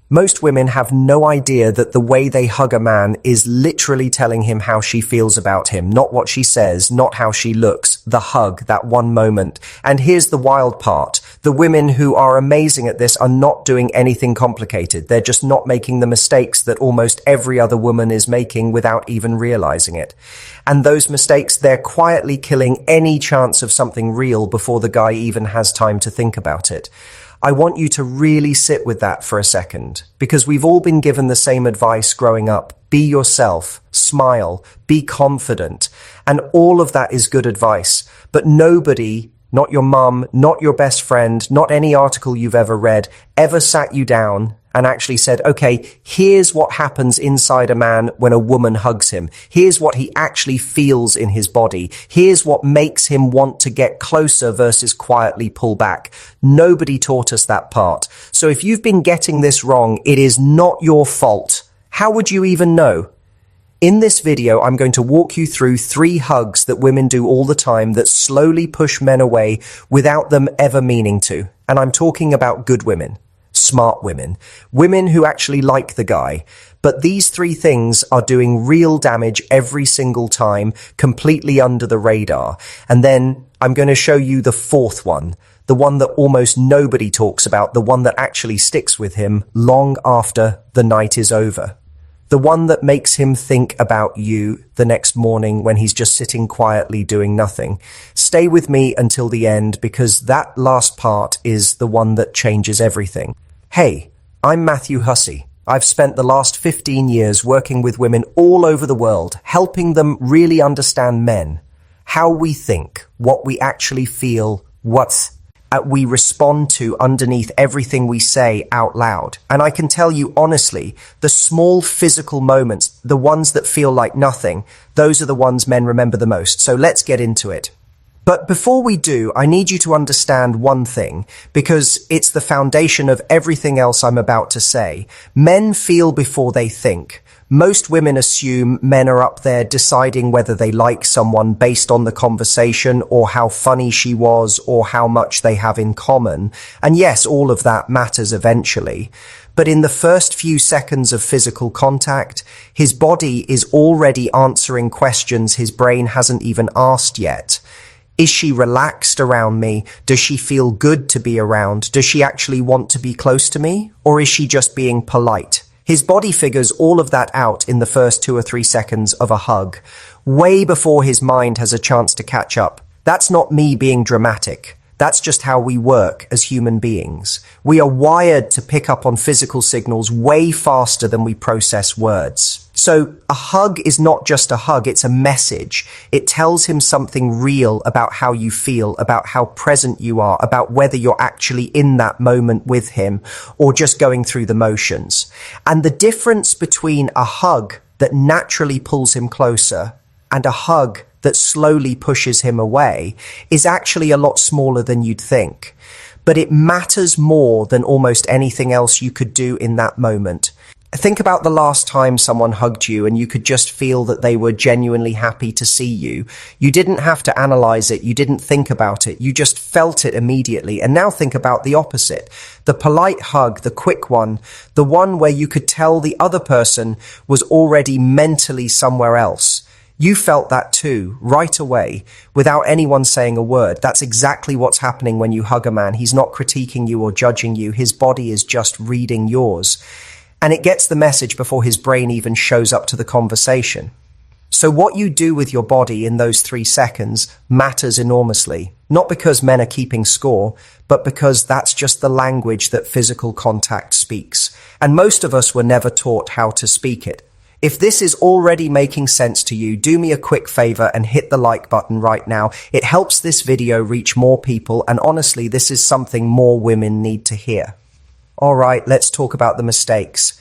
Most women have no idea that the way they hug a man is literally telling him how she feels about him, not what she says, not how she looks, the hug, that one moment. And here's the wild part. The women who are amazing at this are not doing anything complicated. They're just not making the mistakes that almost every other woman is making without even realizing it. And those mistakes, they're quietly killing any chance of something real before the guy even has time to think about it. I want you to really sit with that for a second, because we've all been given the same advice growing up. Be yourself, smile, be confident. And all of that is good advice. But nobody, not your mum, not your best friend, not any article you've ever read, ever sat you down and actually said, okay, here's what happens inside a man when a woman hugs him. Here's what he actually feels in his body. Here's what makes him want to get closer versus quietly pull back. Nobody taught us that part. So if you've been getting this wrong, it is not your fault. How would you even know? In this video, I'm going to walk you through 3 hugs that women do all the time that slowly push men away without them ever meaning to. And I'm talking about good women. Smart women, women who actually like the guy. But these 3 things are doing real damage every single time, completely under the radar. And then I'm going to show you the 4th one, the one that almost nobody talks about, the one that actually sticks with him long after the night is over. The one that makes him think about you the next morning when he's just sitting quietly doing nothing. Stay with me until the end, because that last part is the one that changes everything. Hey, I'm Matthew Hussey. I've spent the last 15 years working with women all over the world, helping them really understand men, how we think, what we actually feel, what we respond to underneath everything we say out loud. And I can tell you honestly, the small physical moments, the ones that feel like nothing, those are the ones men remember the most. So let's get into it. But before we do, I need you to understand one thing, because it's the foundation of everything else I'm about to say. Men feel before they think. Most women assume men are up there deciding whether they like someone based on the conversation or how funny she was or how much they have in common. And yes, all of that matters eventually. But in the first few seconds of physical contact, his body is already answering questions his brain hasn't even asked yet. Is she relaxed around me? Does she feel good to be around? Does she actually want to be close to me? Or is she just being polite? His body figures all of that out in the first 2 or 3 seconds of a hug, way before his mind has a chance to catch up. That's not me being dramatic. That's just how we work as human beings. We are wired to pick up on physical signals way faster than we process words. So a hug is not just a hug, it's a message. It tells him something real about how you feel, about how present you are, about whether you're actually in that moment with him or just going through the motions. And the difference between a hug that naturally pulls him closer and a hug that slowly pushes him away is actually a lot smaller than you'd think. But it matters more than almost anything else you could do in that moment. Think about the last time someone hugged you and you could just feel that they were genuinely happy to see you. You didn't have to analyze it. You didn't think about it. You just felt it immediately. And now think about the opposite. The polite hug, the quick one, the one where you could tell the other person was already mentally somewhere else. You felt that too, right away, without anyone saying a word. That's exactly what's happening when you hug a man. He's not critiquing you or judging you. His body is just reading yours. And it gets the message before his brain even shows up to the conversation. So what you do with your body in those 3 seconds matters enormously. Not because men are keeping score, but because that's just the language that physical contact speaks. And most of us were never taught how to speak it. If this is already making sense to you, do me a quick favor and hit the like button right now. It helps this video reach more people, and honestly, this is something more women need to hear. All right, let's talk about the mistakes.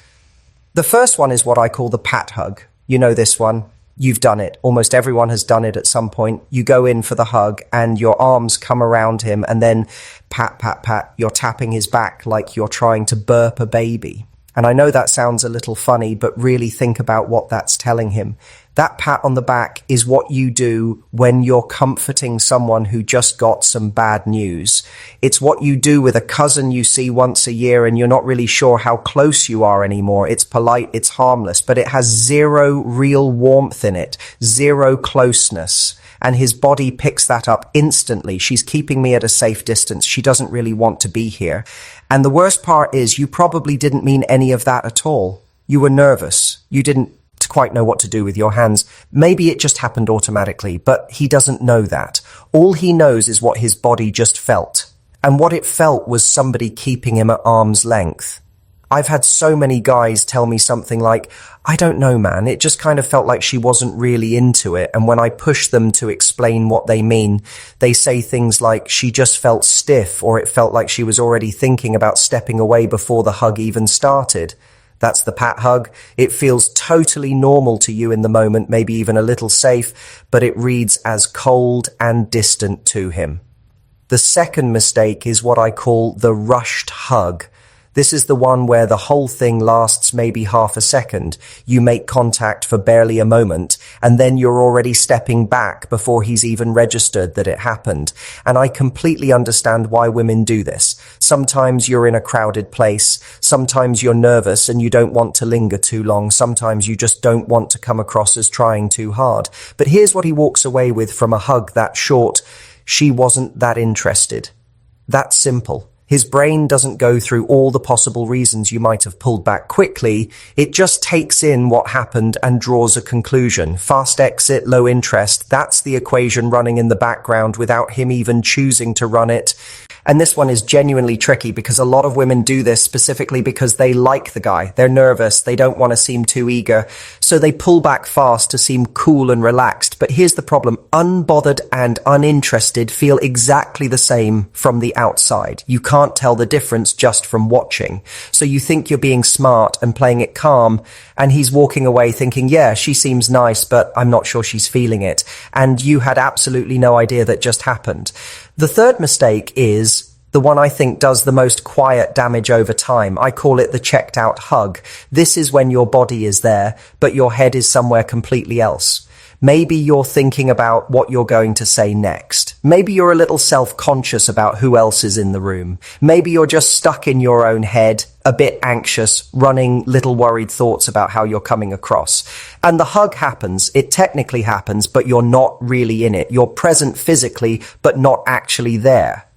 The first one is what I call the pat hug. You know this one. You've done it. Almost everyone has done it at some point. You go in for the hug and your arms come around him and then pat, pat, pat. You're tapping his back like you're trying to burp a baby. And I know that sounds a little funny, but really think about what that's telling him. That pat on the back is what you do when you're comforting someone who just got some bad news. It's what you do with a cousin you see once a year and you're not really sure how close you are anymore. It's polite, it's harmless, but it has zero real warmth in it, zero closeness. And his body picks that up instantly. She's keeping me at a safe distance. She doesn't really want to be here. And the worst part is you probably didn't mean any of that at all. You were nervous. You didn't quite know what to do with your hands. Maybe it just happened automatically, but he doesn't know that. All he knows is what his body just felt. And what it felt was somebody keeping him at arm's length. I've had so many guys tell me something like, I don't know, man, it just kind of felt like she wasn't really into it. And when I push them to explain what they mean, they say things like she just felt stiff, or it felt like she was already thinking about stepping away before the hug even started. That's the pat hug. It feels totally normal to you in the moment, maybe even a little safe, but it reads as cold and distant to him. The second mistake is what I call the rushed hug. This is the one where the whole thing lasts maybe half a second. You make contact for barely a moment, and then you're already stepping back before he's even registered that it happened. And I completely understand why women do this. Sometimes you're in a crowded place. Sometimes you're nervous and you don't want to linger too long. Sometimes you just don't want to come across as trying too hard. But here's what he walks away with from a hug that short. She wasn't that interested. That's simple. His brain doesn't go through all the possible reasons you might have pulled back quickly. It just takes in what happened and draws a conclusion. Fast exit, low interest. That's the equation running in the background without him even choosing to run it. And this one is genuinely tricky because a lot of women do this specifically because they like the guy. They're nervous. They don't want to seem too eager. So they pull back fast to seem cool and relaxed. But here's the problem. Unbothered and uninterested feel exactly the same from the outside. You can't tell the difference just from watching. So you think you're being smart and playing it calm, and he's walking away thinking, yeah, she seems nice, but I'm not sure she's feeling it. And you had absolutely no idea that just happened. The third mistake is the one I think does the most quiet damage over time. I call it the checked out hug. This is when your body is there, but your head is somewhere completely else. Maybe you're thinking about what you're going to say next. Maybe you're a little self-conscious about who else is in the room. Maybe you're just stuck in your own head, a bit anxious, running little worried thoughts about how you're coming across. And the hug happens. It technically happens, but you're not really in it. You're present physically, but not actually there.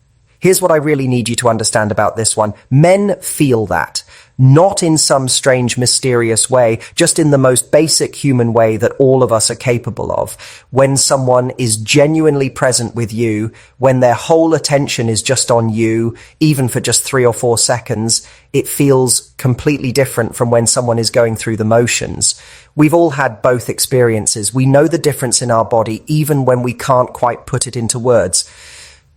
Here's what I really need you to understand about this one. Men feel that. Not in some strange, mysterious way, just in the most basic human way that all of us are capable of. When someone is genuinely present with you, when their whole attention is just on you, even for just 3 or 4 seconds, it feels completely different from when someone is going through the motions. We've all had both experiences. We know the difference in our body, even when we can't quite put it into words.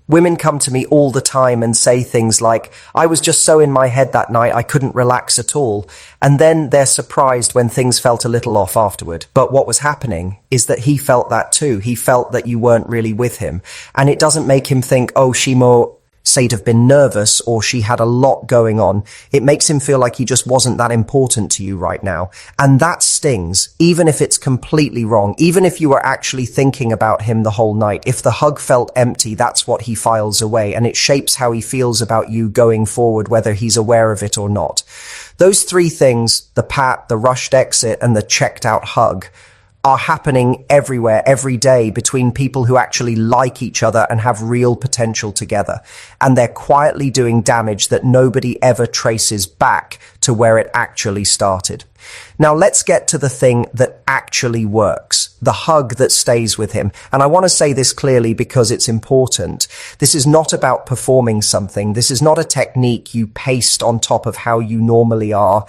Women come to me all the time and say things like, I was just so in my head that night I couldn't relax at all. And then they're surprised when things felt a little off afterward. But what was happening is that he felt that too. He felt that you weren't really with him. And it doesn't make him think, oh, she more say'd have been nervous or she had a lot going on. It makes him feel like he just wasn't that important to you right now. And that stings, even if it's completely wrong, even if you were actually thinking about him the whole night. If the hug felt empty, that's what he files away, and it shapes how he feels about you going forward, whether he's aware of it or not. Those 3 things, the pat, the rushed exit, and the checked out hug, are happening everywhere, every day, between people who actually like each other and have real potential together. And they're quietly doing damage that nobody ever traces back to where it actually started. Now let's get to the thing that actually works, the hug that stays with him. And I want to say this clearly because it's important. This is not about performing something. This is not a technique you paste on top of how you normally are.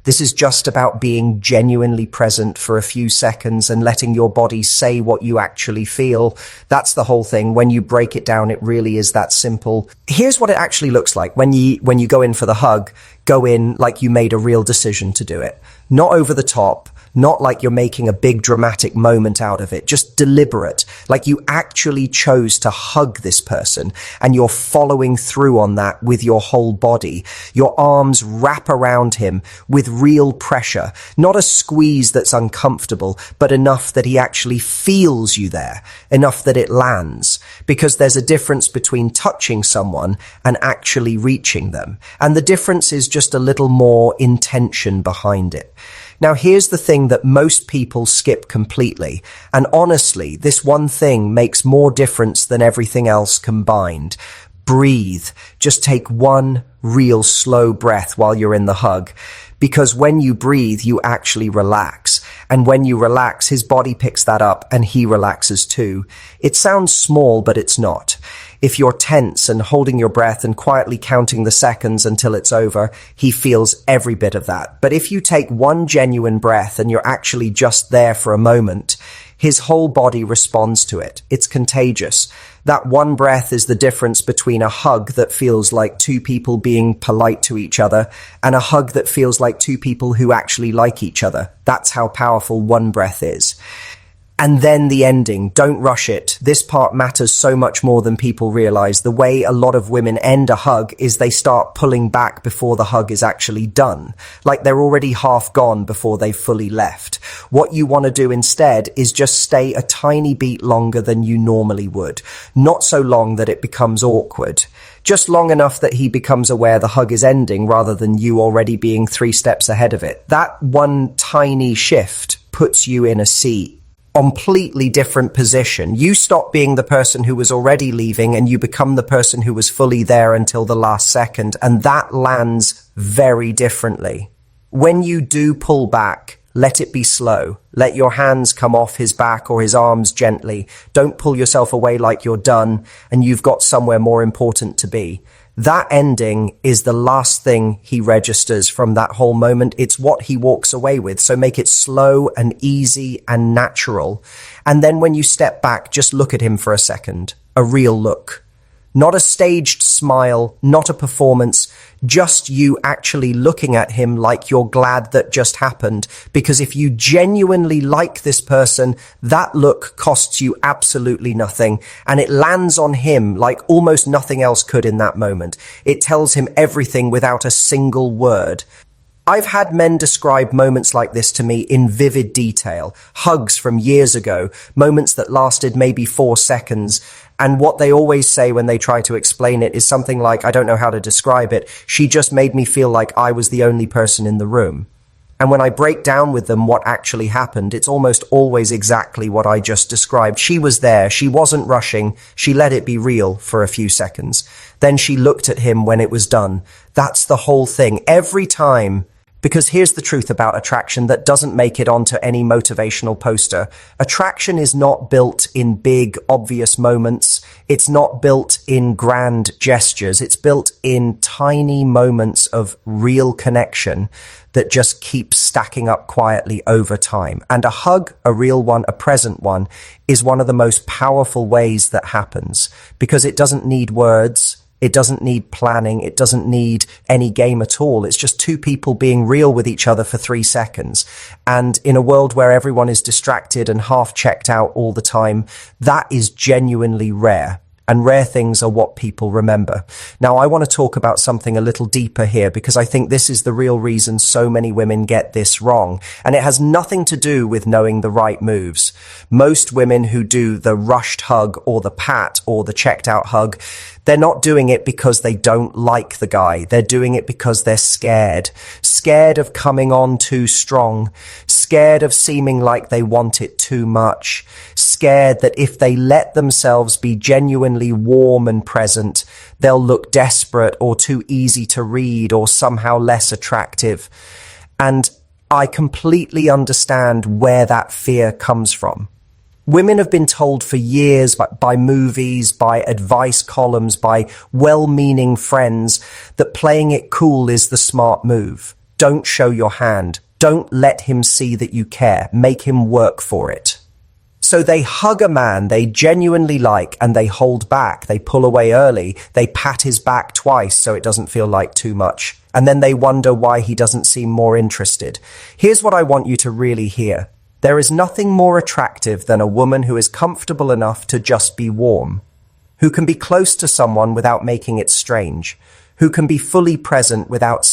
This is just about being genuinely present for a few seconds and letting your body say what you actually feel. That's the whole thing. When you break it down, it really is that simple. Here's what it actually looks like when you go in for the hug. Go in like you made a real decision to do it. Not over the top, Not like you're making a big dramatic moment out of it, just deliberate, like you actually chose to hug this person and you're following through on that with your whole body. Your arms wrap around him with real pressure, not a squeeze that's uncomfortable, but enough that he actually feels you there, enough that it lands, because there's a difference between touching someone and actually reaching them. And the difference is just a little more intention behind it. Now, here's the thing that most people skip completely. And honestly, this one thing makes more difference than everything else combined. Breathe. Just take one real slow breath while you're in the hug. Because when you breathe, you actually relax. And when you relax, his body picks that up and he relaxes too. It sounds small, but it's not. If you're tense and holding your breath and quietly counting the seconds until it's over, he feels every bit of that. But if you take one genuine breath and you're actually just there for a moment, his whole body responds to it. It's contagious. That one breath is the difference between a hug that feels like two people being polite to each other and a hug that feels like two people who actually like each other. That's how powerful one breath is. And then the ending. Don't rush it. This part matters so much more than people realize. The way a lot of women end a hug is they start pulling back before the hug is actually done. Like they're already half gone before they've fully left. What you want to do instead is just stay a tiny beat longer than you normally would. Not so long that it becomes awkward. Just long enough that he becomes aware the hug is ending rather than you already being 3 steps ahead of it. That one tiny shift puts you in a completely different position. You stop being the person who was already leaving and you become the person who was fully there until the last second, and that lands very differently. When you do pull back, let it be slow. Let your hands come off his back or his arms gently. Don't pull yourself away like you're done and you've got somewhere more important to be. That ending is the last thing he registers from that whole moment. It's what he walks away with. So make it slow and easy and natural. And then when you step back, just look at him for a second. A real look. Not a staged smile, not a performance, just you actually looking at him like you're glad that just happened. Because if you genuinely like this person, that look costs you absolutely nothing. And it lands on him like almost nothing else could in that moment. It tells him everything without a single word. I've had men describe moments like this to me in vivid detail. Hugs from years ago, moments that lasted maybe 4 seconds. And what they always say when they try to explain it is something like, I don't know how to describe it. She just made me feel like I was the only person in the room. And when I break down with them what actually happened, it's almost always exactly what I just described. She was there. She wasn't rushing. She let it be real for a few seconds. Then she looked at him when it was done. That's the whole thing. Every time. Because here's the truth about attraction that doesn't make it onto any motivational poster. Attraction is not built in big, obvious moments. It's not built in grand gestures. It's built in tiny moments of real connection that just keep stacking up quietly over time. And a hug, a real one, a present one, is one of the most powerful ways that happens because it doesn't need words. It doesn't need planning. It doesn't need any game at all. It's just two people being real with each other for 3 seconds. And in a world where everyone is distracted and half checked out all the time, that is genuinely rare. And rare things are what people remember. Now, I want to talk about something a little deeper here because I think this is the real reason so many women get this wrong. And it has nothing to do with knowing the right moves. Most women who do the rushed hug or the pat or the checked out hug, they're not doing it because they don't like the guy. They're doing it because they're scared. Scared of coming on too strong. Scared of seeming like they want it too much. Scared that if they let themselves be genuinely warm and present, they'll look desperate or too easy to read or somehow less attractive. And I completely understand where that fear comes from. Women have been told for years by movies, by advice columns, by well-meaning friends that playing it cool is the smart move. Don't show your hand. Don't let him see that you care. Make him work for it. So they hug a man they genuinely like and they hold back, they pull away early, they pat his back twice so it doesn't feel like too much. And then they wonder why he doesn't seem more interested. Here's what I want you to really hear. There is nothing more attractive than a woman who is comfortable enough to just be warm, who can be close to someone without making it strange, who can be fully present without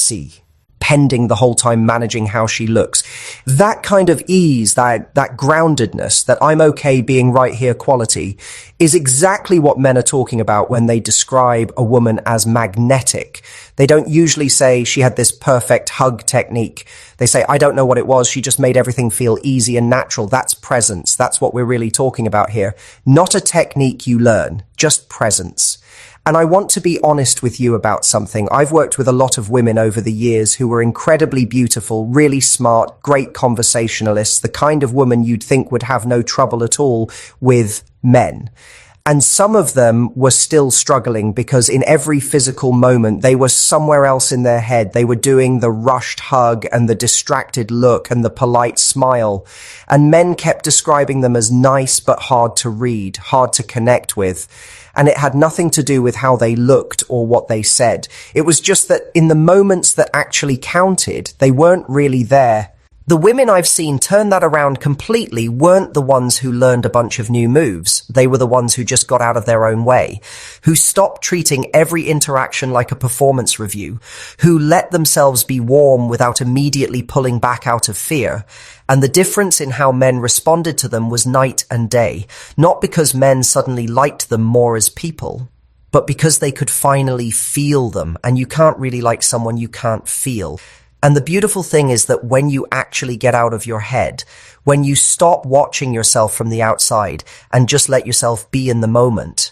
pending the whole time, managing how she looks. That kind of ease, that groundedness, that I'm okay being right here quality, is exactly what men are talking about when they describe a woman as magnetic. They don't usually say she had this perfect hug technique. They say, I don't know what it was, she just made everything feel easy and natural. That's presence. That's what we're really talking about here. Not a technique you learn, just presence. And I want to be honest with you about something. I've worked with a lot of women over the years who were incredibly beautiful, really smart, great conversationalists, the kind of woman you'd think would have no trouble at all with men. And some of them were still struggling because in every physical moment, they were somewhere else in their head. They were doing the rushed hug and the distracted look and the polite smile. And men kept describing them as nice but hard to read, hard to connect with. And it had nothing to do with how they looked or what they said. It was just that in the moments that actually counted, they weren't really there. The women I've seen turn that around completely weren't the ones who learned a bunch of new moves. They were the ones who just got out of their own way, who stopped treating every interaction like a performance review, who let themselves be warm without immediately pulling back out of fear. And the difference in how men responded to them was night and day, not because men suddenly liked them more as people, but because they could finally feel them. And you can't really like someone you can't feel. And the beautiful thing is that when you actually get out of your head, when you stop watching yourself from the outside and just let yourself be in the moment,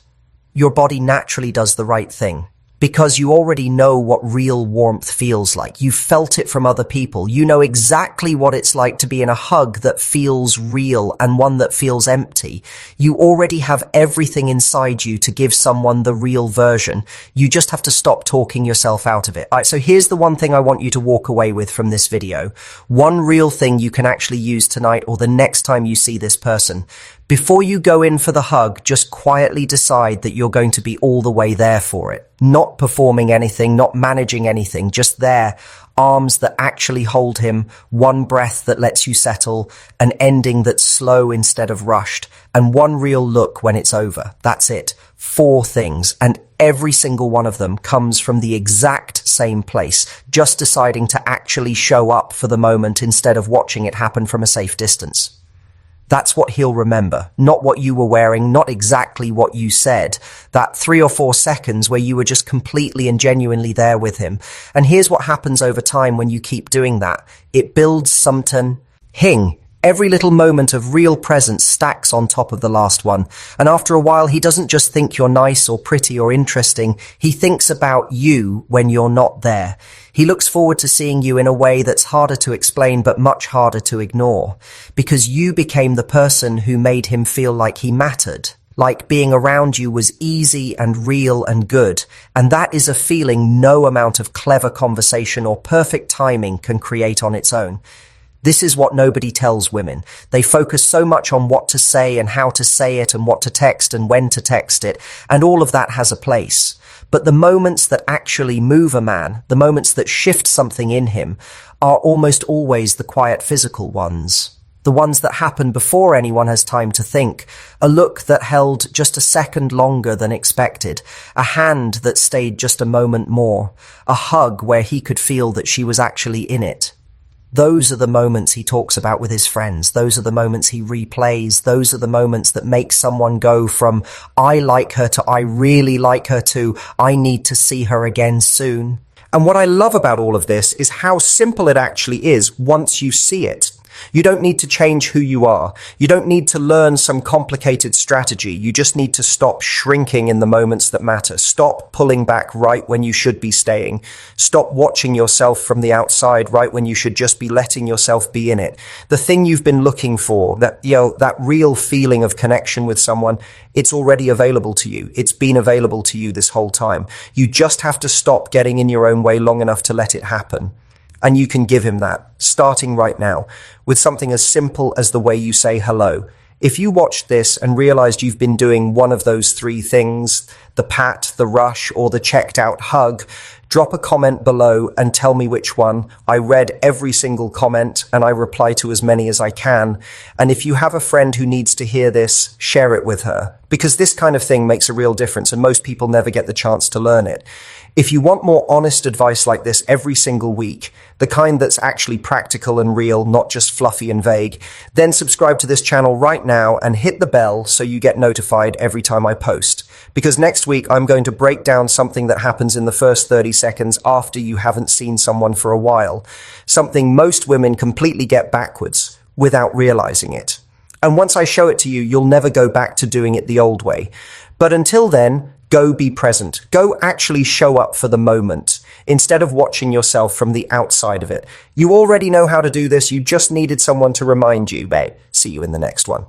your body naturally does the right thing. Because you already know what real warmth feels like. You felt it from other people. You know exactly what it's like to be in a hug that feels real and one that feels empty. You already have everything inside you to give someone the real version. You just have to stop talking yourself out of it. All right, so here's the one thing I want you to walk away with from this video. One real thing you can actually use tonight or the next time you see this person. Before you go in for the hug, just quietly decide that you're going to be all the way there for it. Not performing anything, not managing anything, just there. Arms that actually hold him, one breath that lets you settle, an ending that's slow instead of rushed, and one real look when it's over. That's it. 4 things, and every single one of them comes from the exact same place, just deciding to actually show up for the moment instead of watching it happen from a safe distance. That's what he'll remember, not what you were wearing, not exactly what you said. That 3 or 4 seconds where you were just completely and genuinely there with him. And here's what happens over time when you keep doing that. It builds something. Every little moment of real presence stacks on top of the last one. And after a while, he doesn't just think you're nice or pretty or interesting. He thinks about you when you're not there. He looks forward to seeing you in a way that's harder to explain but much harder to ignore. Because you became the person who made him feel like he mattered. Like being around you was easy and real and good. And that is a feeling no amount of clever conversation or perfect timing can create on its own. This is what nobody tells women. They focus so much on what to say and how to say it and what to text and when to text it, and all of that has a place. But the moments that actually move a man, the moments that shift something in him, are almost always the quiet physical ones. The ones that happen before anyone has time to think. A look that held just a second longer than expected. A hand that stayed just a moment more. A hug where he could feel that she was actually in it. Those are the moments he talks about with his friends. Those are the moments he replays. Those are the moments that make someone go from, I like her to I really like her to, I need to see her again soon. And what I love about all of this is how simple it actually is once you see it. You don't need to change who you are. You don't need to learn some complicated strategy. You just need to stop shrinking in the moments that matter. Stop pulling back right when you should be staying. Stop watching yourself from the outside right when you should just be letting yourself be in it. The thing you've been looking for, that real feeling of connection with someone, it's already available to you. It's been available to you this whole time. You just have to stop getting in your own way long enough to let it happen. And you can give him that, starting right now, with something as simple as the way you say hello. If you watched this and realized you've been doing one of those three things, the pat, the rush, or the checked out hug, drop a comment below and tell me which one. I read every single comment and I reply to as many as I can. And if you have a friend who needs to hear this, share it with her. Because this kind of thing makes a real difference and most people never get the chance to learn it. If you want more honest advice like this every single week, the kind that's actually practical and real, not just fluffy and vague, then subscribe to this channel right now and hit the bell so you get notified every time I post. Because next week I'm going to break down something that happens in the first 30 seconds after you haven't seen someone for a while. Something most women completely get backwards without realizing it. And once I show it to you, you'll never go back to doing it the old way. But until then, go be present. Go actually show up for the moment instead of watching yourself from the outside of it. You already know how to do this. You just needed someone to remind you, babe. See you in the next one.